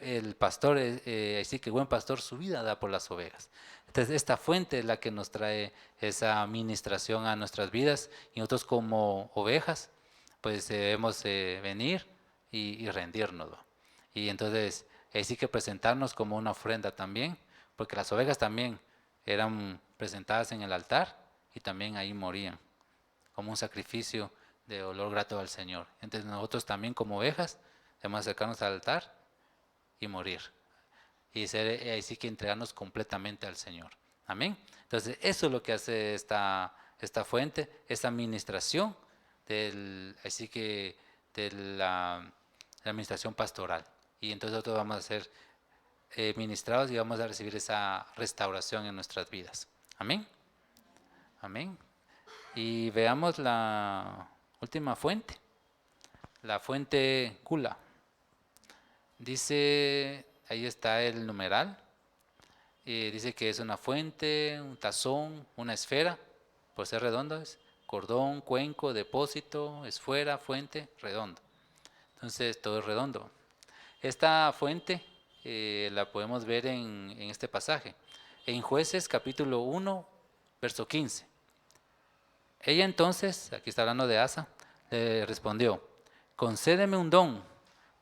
el pastor, así que el buen pastor su vida da por las ovejas. Entonces, esta fuente es la que nos trae esa administración a nuestras vidas, y nosotros como ovejas, pues debemos venir y rendirnos, ¿no? Y entonces, sí que presentarnos como una ofrenda también, porque las ovejas también eran presentadas en el altar y también ahí morían, como un sacrificio de olor grato al Señor. Entonces nosotros también como ovejas debemos acercarnos al altar y morir, y ser así que entregarnos completamente al Señor. Amén. Entonces eso es lo que hace esta fuente, esta administración así que de la administración pastoral. Y entonces nosotros vamos a ser ministrados y vamos a recibir esa restauración en nuestras vidas. Amén. Amén. Y veamos la última fuente, la fuente Kula. Dice, ahí está el numeral, dice que es una fuente, un tazón, una esfera, por ser redondo es cordón, cuenco, depósito, esfera, fuente, redondo. Entonces todo es redondo. Esta fuente la podemos ver en este pasaje, en Jueces capítulo 1, verso 15. Ella entonces, aquí está hablando de Asa, le respondió, concédeme un don,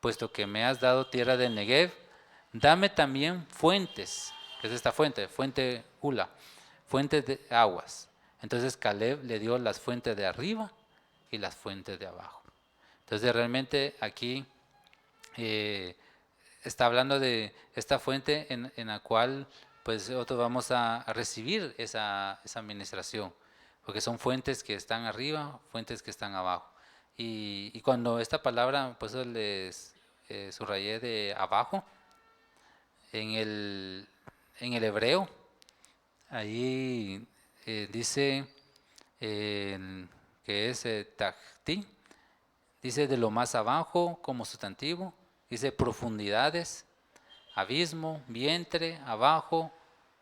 puesto que me has dado tierra del Negev, dame también fuentes, que es esta fuente, fuente Ula, fuentes de aguas. Entonces Caleb le dio las fuentes de arriba y las fuentes de abajo. Entonces realmente aquí está hablando de esta fuente en la cual pues nosotros vamos a recibir esa administración, porque son fuentes que están arriba, fuentes que están abajo. Y cuando esta palabra, pues les subrayé de abajo, en el hebreo, ahí dice que es tachti, dice de lo más abajo como sustantivo, dice profundidades, abismo, vientre, abajo,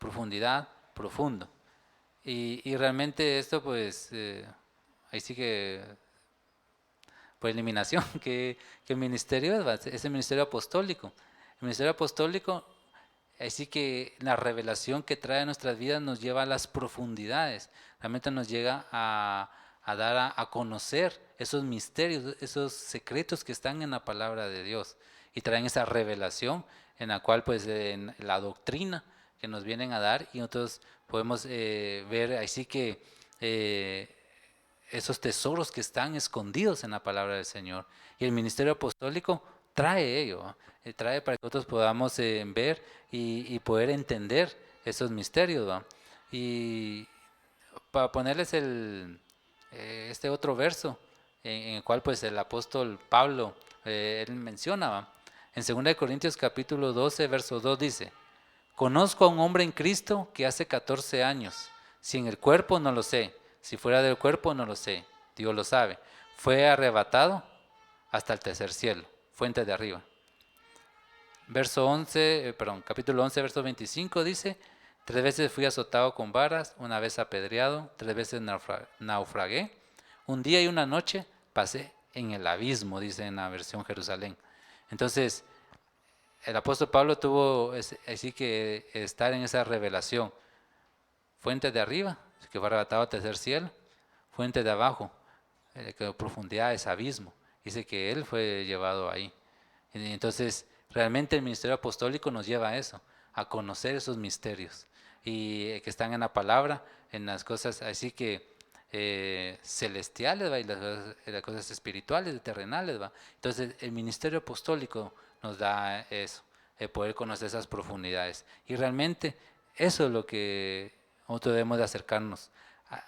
profundidad, profundo. Y realmente esto pues, ahí sí que por eliminación, que el ministerio es el ministerio apostólico. El ministerio apostólico, así que la revelación que trae a nuestras vidas nos lleva a las profundidades, realmente nos llega a dar a conocer esos misterios, esos secretos que están en la palabra de Dios y traen esa revelación en la cual pues en la doctrina que nos vienen a dar y nosotros podemos ver así que esos tesoros que están escondidos en la palabra del Señor. Y el ministerio apostólico trae ello, trae para que nosotros podamos ver y poder entender esos misterios. ¿va? Y para ponerles este otro verso, en el cual pues el apóstol Pablo, él menciona, ¿va? En 2 Corintios capítulo 12, verso 2 dice, conozco a un hombre en Cristo que hace 14 años, si en el cuerpo no lo sé, si fuera del cuerpo no lo sé, Dios lo sabe, fue arrebatado hasta el tercer cielo, fuente de arriba. Verso 11, capítulo 11, verso 25 dice, 3 veces fui azotado con varas, una vez apedreado, 3 veces naufragué, un día y una noche pasé en el abismo, dice en la versión Jerusalén. Entonces, el apóstol Pablo tuvo así que estar en esa revelación. Fuente de arriba, que fue arrebatado al tercer cielo. Fuente de abajo, que profundidad es abismo. Dice que él fue llevado ahí. Y entonces, realmente el ministerio apostólico nos lleva a eso, a conocer esos misterios. Y que están en la palabra, en las cosas así que celestiales, ¿va? Y las cosas espirituales, terrenales. ¿va? Entonces, el ministerio apostólico nos da eso, poder conocer esas profundidades. Y realmente eso es lo que nosotros debemos de acercarnos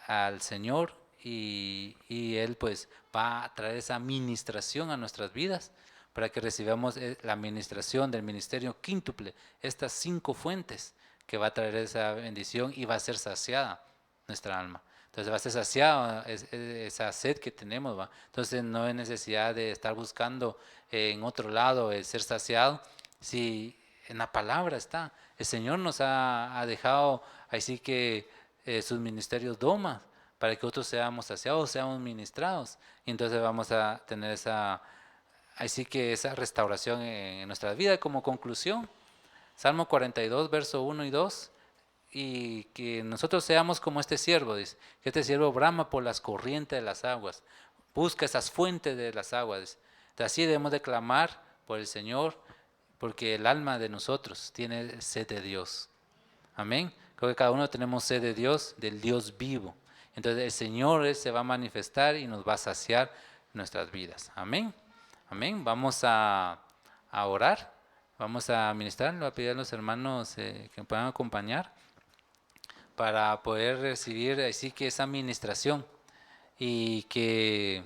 al Señor y Él pues va a traer esa administración a nuestras vidas para que recibamos la administración del ministerio quíntuple, estas 5 fuentes que va a traer esa bendición y va a ser saciada nuestra alma. Entonces va a ser saciada esa sed que tenemos. ¿va? Entonces no hay necesidad de estar buscando en otro lado el ser saciado, si en la palabra está. El Señor nos ha dejado así que sus ministerios domas para que otros seamos saciados, seamos ministrados. Y entonces vamos a tener así que esa restauración en nuestra vida. Como conclusión, Salmo 42, verso 1 y 2, y que nosotros seamos como este siervo, dice, que este siervo brama por las corrientes de las aguas, busca esas fuentes de las aguas. Así debemos de clamar por el Señor, porque el alma de nosotros tiene sed de Dios. Amén. Creo que cada uno tenemos sed de Dios, del Dios vivo. Entonces el Señor se va a manifestar y nos va a saciar nuestras vidas. Amén. Amén. Vamos a orar. Vamos a ministrar. Le voy a pedir a los hermanos que me puedan acompañar para poder recibir así que esa administración y que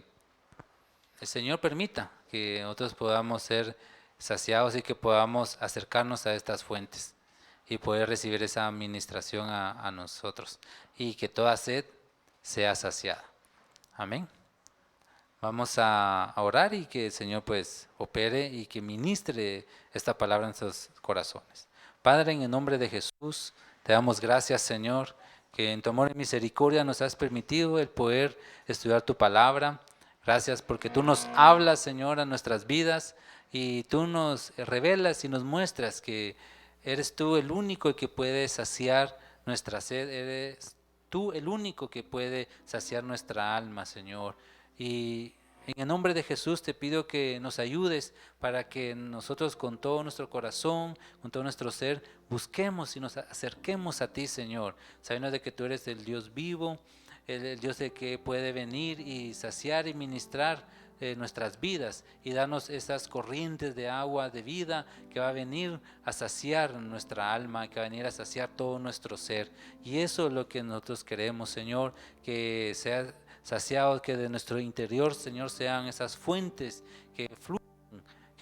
el Señor permita que nosotros podamos ser saciados y que podamos acercarnos a estas fuentes y poder recibir esa administración a nosotros y que toda sed sea saciada. Amén. Vamos a orar y que el Señor pues opere y que ministre esta palabra en sus corazones. Padre, en el nombre de Jesús, te damos gracias, Señor, que en tu amor y misericordia nos has permitido el poder estudiar tu palabra. Gracias porque tú nos hablas, Señor, a nuestras vidas y tú nos revelas y nos muestras que eres tú el único que puede saciar nuestra sed, eres tú el único que puede saciar nuestra alma, Señor. Y en el nombre de Jesús te pido que nos ayudes para que nosotros con todo nuestro corazón, con todo nuestro ser, busquemos y nos acerquemos a ti, Señor, sabiendo de que tú eres el Dios vivo, el Dios de que puede venir y saciar y ministrar nuestras vidas y darnos esas corrientes de agua de vida que va a venir a saciar nuestra alma, que va a venir a saciar todo nuestro ser. Y eso es lo que nosotros queremos, Señor, que sea saciado, que de nuestro interior, Señor, sean esas fuentes que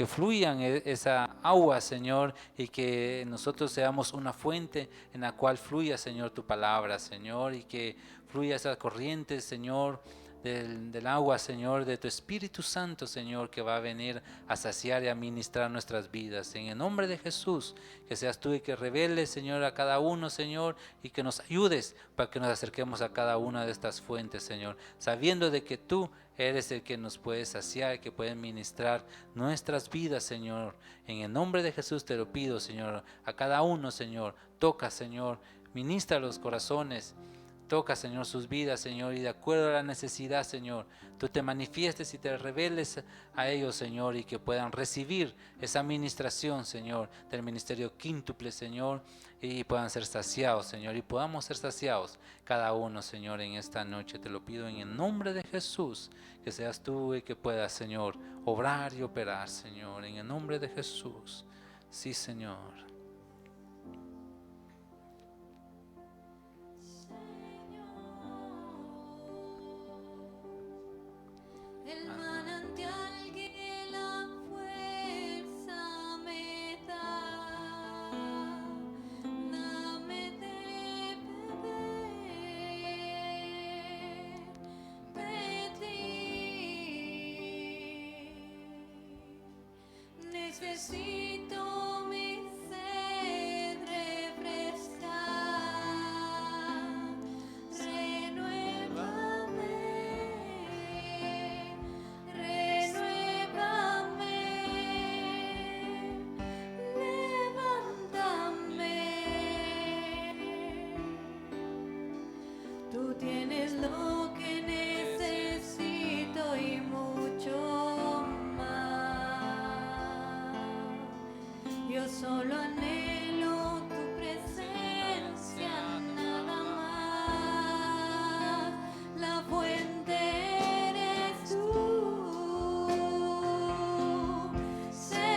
fluyan esa agua, Señor, y que nosotros seamos una fuente en la cual fluya, Señor, tu palabra, Señor, y que fluya esa corriente, Señor, del agua, Señor, de tu Espíritu Santo, Señor, que va a venir a saciar y a ministrar nuestras vidas. En el nombre de Jesús, que seas tú y que reveles, Señor, a cada uno, Señor, y que nos ayudes para que nos acerquemos a cada una de estas fuentes, Señor, sabiendo de que tú eres el que nos puede saciar, que puede ministrar nuestras vidas, Señor. En el nombre de Jesús te lo pido, Señor, a cada uno, Señor. Toca, Señor, ministra los corazones. Toca, Señor, sus vidas, Señor, y de acuerdo a la necesidad, Señor, tú te manifiestes y te reveles a ellos, Señor, y que puedan recibir esa administración, Señor, del ministerio quíntuple, Señor, y puedan ser saciados, Señor, y podamos ser saciados cada uno, Señor, en esta noche. Te lo pido en el nombre de Jesús, que seas tú y que puedas, Señor, obrar y operar, Señor, en el nombre de Jesús. Sí, Señor. El manantial que la fuerza me da, dame de beber de ti. Necesito mi sed refrescar, renuévame. Tú tienes lo que necesito y mucho más. Yo solo anhelo tu presencia, nada más. La fuente eres tú, Señor.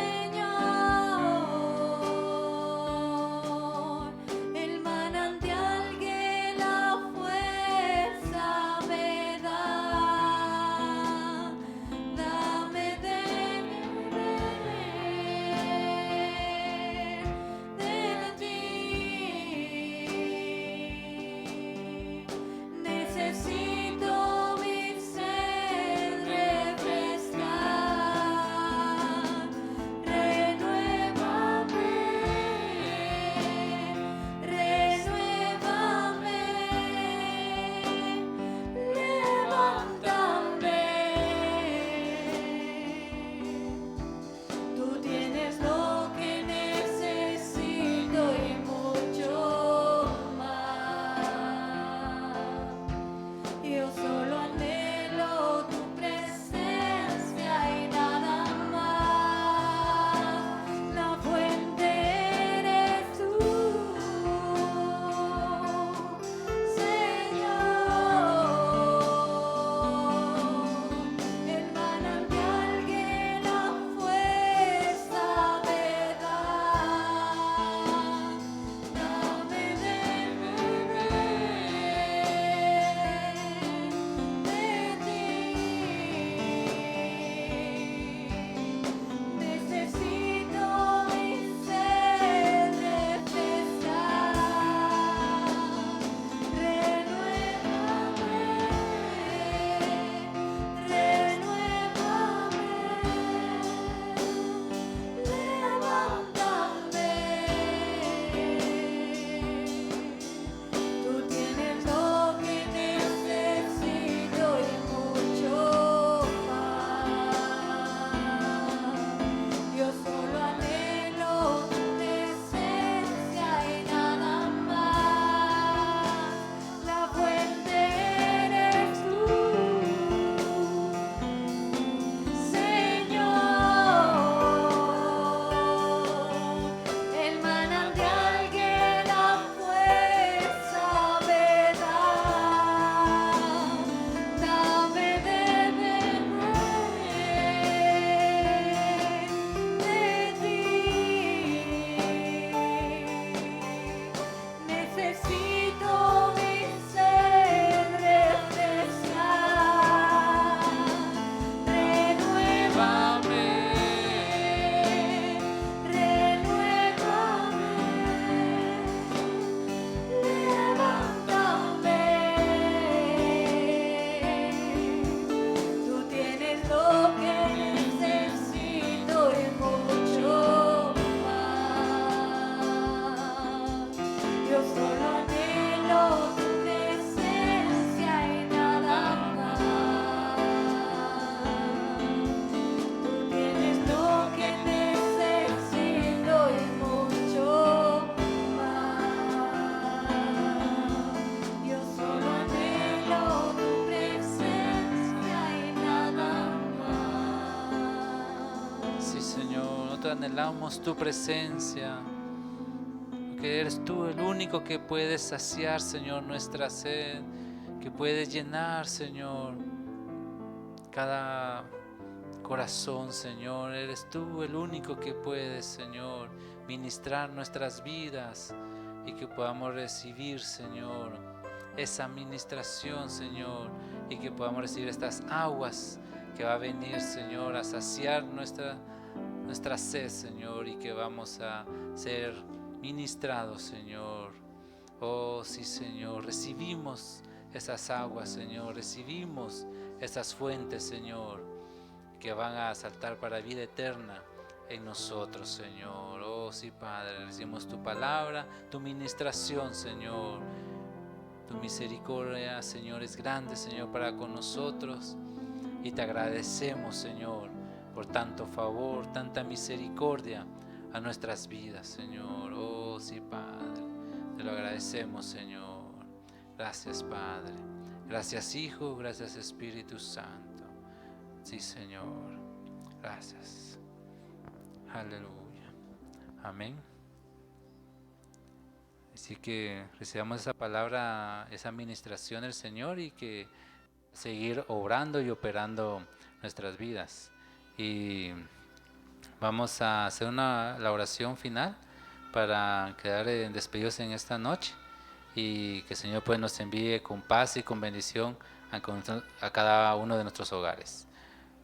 El manantial que la fuerza me da, dame de beber anhelamos tu presencia, porque eres tú el único que puedes saciar, Señor, nuestra sed, que puedes llenar, Señor, cada corazón, Señor. Eres tú el único que puedes, Señor, ministrar nuestras vidas y que podamos recibir, Señor, esa ministración, Señor, y que podamos recibir estas aguas que va a venir, Señor, a saciar nuestra sed, Señor, y que vamos a ser ministrados, Señor. Oh, sí, Señor, recibimos esas aguas, Señor, recibimos esas fuentes, Señor, que van a saltar para vida eterna en nosotros, Señor. Oh, sí, Padre, recibimos tu palabra, tu ministración, Señor. Tu misericordia, Señor, es grande, Señor, para con nosotros. Y te agradecemos, Señor, por tanto favor, tanta misericordia a nuestras vidas, Señor. Oh, sí, Padre, te lo agradecemos, Señor. Gracias, Padre. Gracias, Hijo. Gracias, Espíritu Santo. Sí, Señor. Gracias. Aleluya. Amén. Así que recibamos esa palabra, esa administración del Señor y que seguir obrando y operando nuestras vidas. Y vamos a hacer la oración final para quedar despedidos en esta noche y que el Señor pues nos envíe con paz y con bendición a cada uno de nuestros hogares.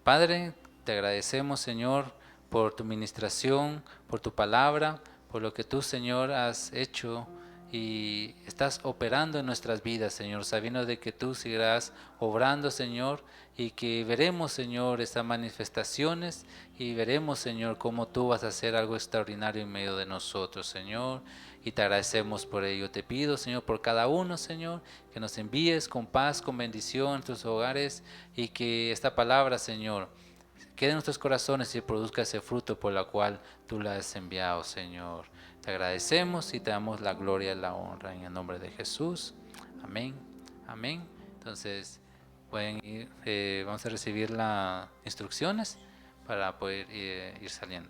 Padre, te agradecemos, Señor, por tu ministración, por tu palabra, por lo que tú, Señor, has hecho y estás operando en nuestras vidas, Señor, sabiendo de que tú seguirás obrando, Señor, y que veremos, Señor, estas manifestaciones y veremos, Señor, cómo tú vas a hacer algo extraordinario en medio de nosotros, Señor, y te agradecemos por ello. Te pido, Señor, por cada uno, Señor, que nos envíes con paz, con bendición en tus hogares y que esta palabra, Señor, quede en nuestros corazones y produzca ese fruto por la cual tú la has enviado, Señor. Te agradecemos y te damos la gloria y la honra en el nombre de Jesús. Amén. Amén. Entonces, pueden ir, vamos a recibir las instrucciones para poder ir saliendo.